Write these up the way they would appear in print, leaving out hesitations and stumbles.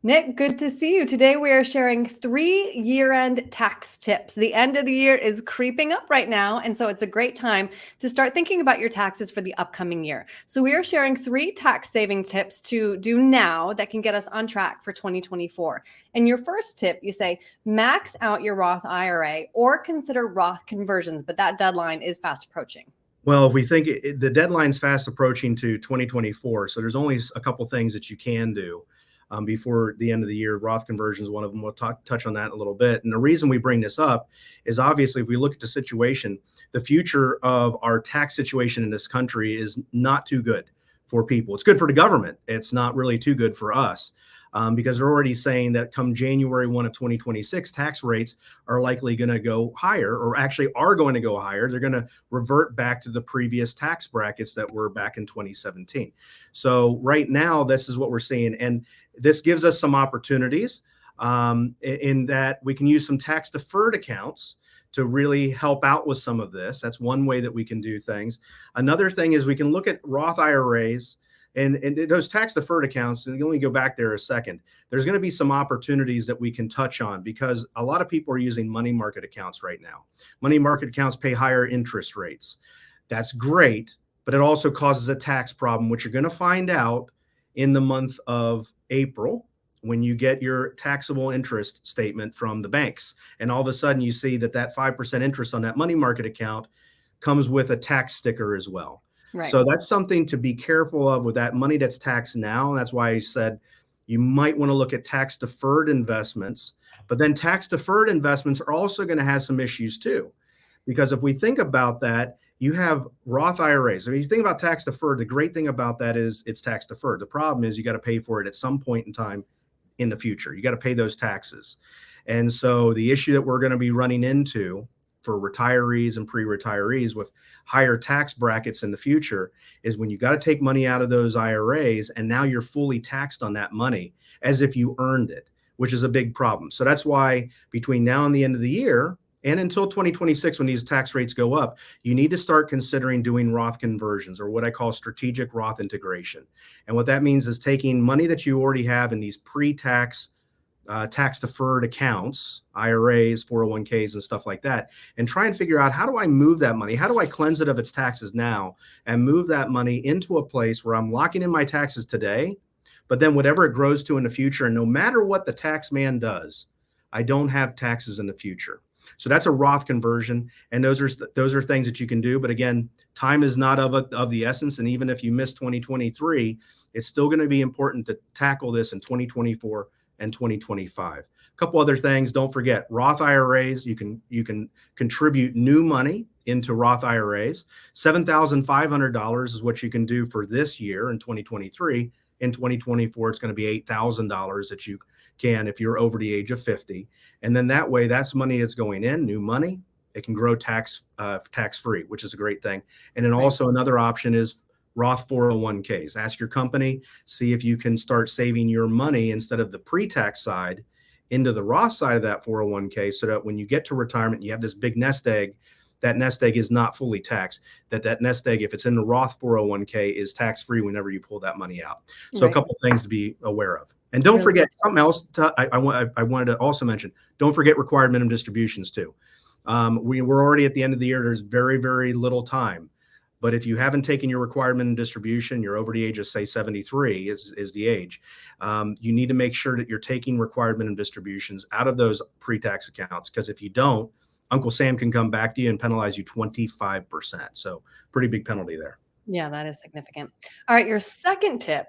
Nick, good to see you. Today we are sharing 3 year-end tax tips. The end of the year is creeping up right now, and so it's a great time to start thinking about your taxes for the upcoming year. So we are sharing 3 tax saving tips to do now that can get us on track for 2024. And your first tip, you say max out your Roth IRA or consider Roth conversions, but that deadline is fast approaching. Well, if we think the deadline's fast approaching to 2024, so there's only a couple things that you can do before the end of the year. Roth conversion is one of them. We'll touch on that in a little bit. And the reason we bring this up is obviously if we look at the situation, the future of our tax situation in this country is not too good for people. It's good for the government. It's not really too good for us. Because they're already saying that come January 1 of 2026, tax rates are likely going to go higher, or actually are going to go higher. They're going to revert back to the previous tax brackets that were back in 2017. So right now, this is what we're seeing. And this gives us some opportunities in that we can use some tax deferred accounts to really help out with some of this. That's one way that we can do things. Another thing is we can look at Roth IRAs. And those tax deferred accounts, and let me go back there a second. There's going to be some opportunities that we can touch on because a lot of people are using money market accounts right now. Money market accounts pay higher interest rates. That's great, but it also causes a tax problem, which you're going to find out in the month of April when you get your taxable interest statement from the banks. And all of a sudden you see that 5% interest on that money market account comes with a tax sticker as well. Right. So that's something to be careful of with that money that's taxed now. And that's why I said you might want to look at tax deferred investments, but then tax deferred investments are also going to have some issues too. Because if we think about that, you have Roth IRAs. If you think about tax deferred, the great thing about that is it's tax deferred. The problem is you got to pay for it at some point in time in the future. You got to pay those taxes. And so the issue that we're going to be running into for retirees and pre-retirees with higher tax brackets in the future is when you got to take money out of those IRAs and now you're fully taxed on that money as if you earned it, which is a big problem. So that's why between now and the end of the year and until 2026, when these tax rates go up, you need to start considering doing Roth conversions, or what I call strategic Roth integration. And what that means is taking money that you already have in these pre-tax tax deferred accounts, IRAs, 401ks, and stuff like that, and try and figure out, how do I move that money? How do I cleanse it of its taxes now and move that money into a place where I'm locking in my taxes today, but then whatever it grows to in the future, and no matter what the tax man does, I don't have taxes in the future. So that's a Roth conversion, and those are things that you can do. But again, time is not of the essence, and even if you miss 2023, it's still going to be important to tackle this in 2024 and 2025. A couple other things. Don't forget Roth IRAs. You can contribute new money into Roth IRAs. $7,500 is what you can do for this year in 2023. In 2024, it's going to be $8,000 that you can if you're over the age of 50. And then that way, that's money that's going in, new money. It can grow tax free, which is a great thing. And then also another option is Roth 401ks. Ask your company, see if you can start saving your money instead of the pre-tax side into the Roth side of that 401k, so that when you get to retirement, you have this big nest egg. That nest egg is not fully taxed. That nest egg, if it's in the Roth 401k, is tax-free whenever you pull that money out. So a couple things to be aware of. And don't forget something else I wanted to also mention. Don't forget required minimum distributions too. We're already at the end of the year. There's very, very little time. But if you haven't taken your required minimum distribution, you're over the age of, say, 73 is the age, you need to make sure that you're taking required minimum distributions out of those pre-tax accounts. Because if you don't, Uncle Sam can come back to you and penalize you 25%. So pretty big penalty there. Yeah, that is significant. All right, your second tip,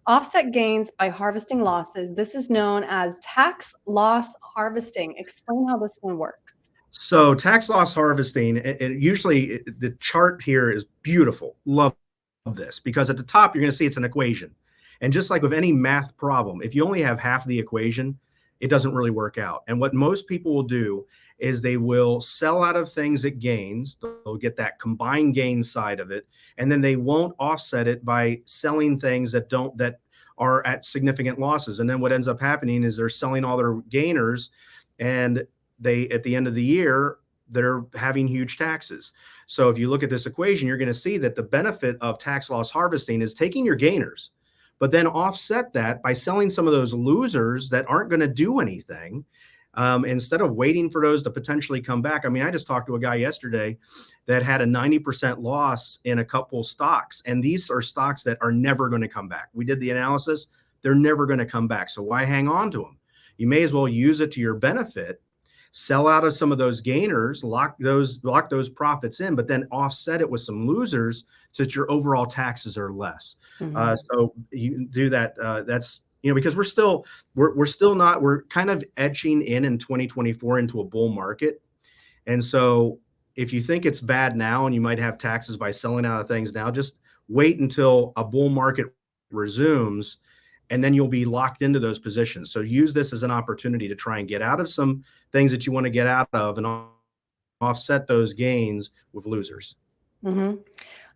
offset gains by harvesting losses. This is known as tax loss harvesting. Explain how this one works. So tax loss harvesting, usually the chart here is beautiful. Love this, because at the top, you're going to see it's an equation. And just like with any math problem, if you only have half the equation, it doesn't really work out. And what most people will do is they will sell out of things at gains. They'll get that combined gain side of it. And then they won't offset it by selling things that are at significant losses. And then what ends up happening is they're selling all their gainers, and they, at the end of the year, they're having huge taxes. So if you look at this equation, you're going to see that the benefit of tax loss harvesting is taking your gainers, but then offset that by selling some of those losers that aren't going to do anything. Instead of waiting for those to potentially come back. I mean, I just talked to a guy yesterday that had a 90% loss in a couple stocks. And these are stocks that are never going to come back. We did the analysis. They're never going to come back. So why hang on to them? You may as well use it to your benefit, sell out of some of those gainers, lock those profits in, but then offset it with some losers so that your overall taxes are less. So you do that. That's, because we're kind of edging in 2024 into a bull market. And so if you think it's bad now and you might have taxes by selling out of things now, just wait until a bull market resumes, and then you'll be locked into those positions. So use this as an opportunity to try and get out of some things that you want to get out of and offset those gains with losers. All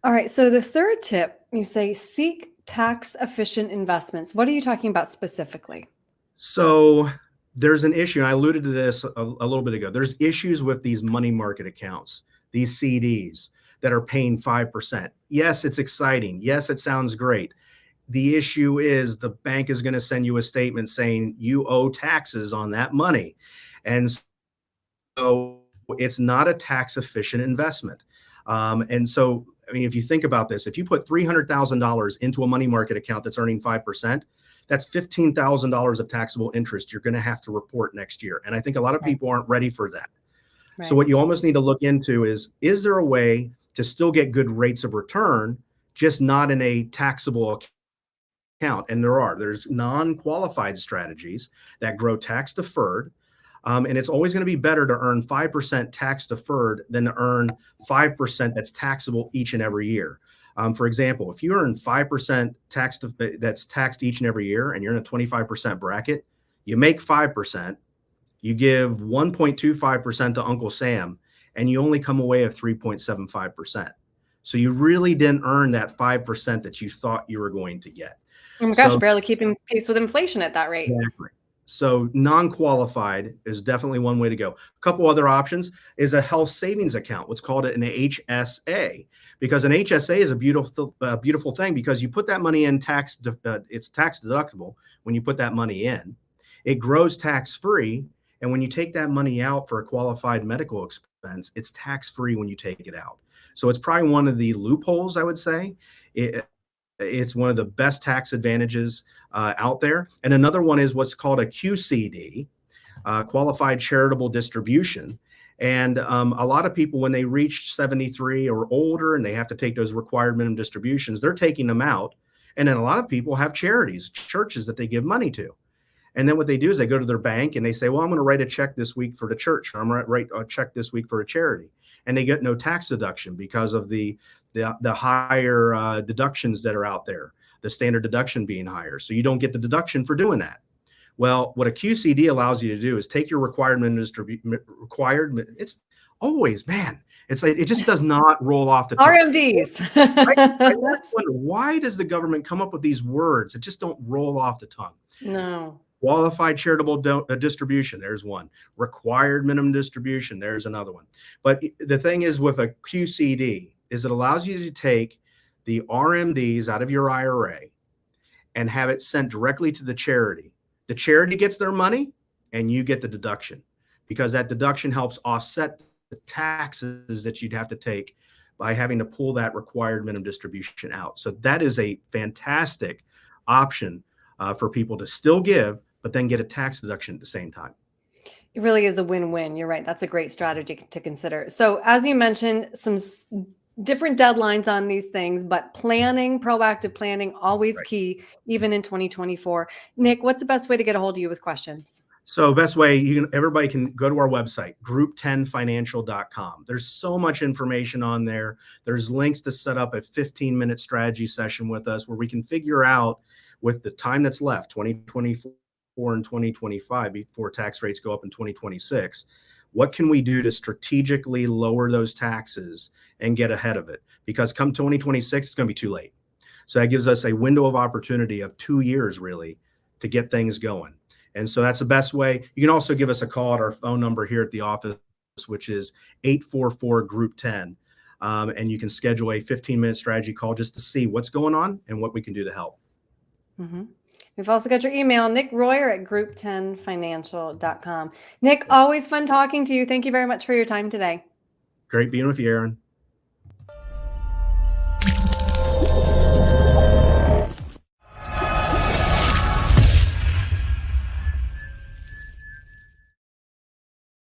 right. So the third tip, you say seek tax efficient investments. What are you talking about specifically? So there's an issue, and I alluded to this a little bit ago. There's issues with these money market accounts, these CDs that are paying 5%. Yes, it's exciting. Yes, it sounds great. The issue is the bank is going to send you a statement saying you owe taxes on that money. And so it's not a tax efficient investment. And so, I mean, if you think about this, if you put $300,000 into a money market account that's earning 5%, that's $15,000 of taxable interest you're going to have to report next year. And I think a lot of people aren't ready for that. Right. So what you almost need to look into is there a way to still get good rates of return, just not in a taxable account? And there's non-qualified strategies that grow tax deferred. And it's always going to be better to earn 5% tax deferred than to earn 5% that's taxable each and every year. For example, if you earn 5% that's taxed each and every year, and you're in a 25% bracket, you make 5%, you give 1.25% to Uncle Sam, and you only come away with 3.75%. So you really didn't earn that 5% that you thought you were going to get. Oh my gosh, barely keeping pace with inflation at that rate. Exactly. So non-qualified is definitely one way to go. A couple other options is a health savings account, what's called an HSA, because an HSA is a beautiful thing, because you put that money in it's tax deductible when you put that money in. It grows tax-free, and when you take that money out for a qualified medical expense, it's tax-free when you take it out. So it's probably one of the loopholes, I would say. It's one of the best tax advantages out there. And another one is what's called a QCD, qualified charitable distribution. And a lot of people, when they reach 73 or older and they have to take those required minimum distributions, they're taking them out. And then a lot of people have charities, churches that they give money to. And then what they do is they go to their bank and they say, well, I'm going to write a check this week for the church. I'm going to write a check this week for a charity. And they get no tax deduction because of the higher deductions that are out there, the standard deduction being higher. So you don't get the deduction for doing that. Well, what a QCD allows you to do is take your required it's always, man, it's like, it just does not roll off the tongue. RMDs. I wonder, why does the government come up with these words that just don't roll off the tongue? No. Qualified charitable distribution, there's one. Required minimum distribution, there's another one. But the thing is with a QCD is it allows you to take the RMDs out of your IRA and have it sent directly to the charity. The charity gets their money and you get the deduction, because that deduction helps offset the taxes that you'd have to take by having to pull that required minimum distribution out. So that is a fantastic option for people to still give, but then get a tax deduction at the same time. It really is a win-win. You're right. That's a great strategy to consider. So as you mentioned, some different deadlines on these things, but proactive planning, always key, even in 2024. Nick, what's the best way to get a hold of you with questions? So best way, everybody can go to our website, group10financial.com. There's so much information on there. There's links to set up a 15-minute strategy session with us where we can figure out, with the time that's left, 2024 and 2025, before tax rates go up in 2026, what can we do to strategically lower those taxes and get ahead of it? Because come 2026, it's going to be too late. So that gives us a window of opportunity of 2 years, really, to get things going. And so that's the best way. You can also give us a call at our phone number here at the office, which is 844-GROUP-10. And you can schedule a 15-minute strategy call just to see what's going on and what we can do to help. Mm-hmm. We've also got your email, Nick Royer at group10financial.com. Nick, always fun talking to you. Thank you very much for your time today. Great being with you, Aaron.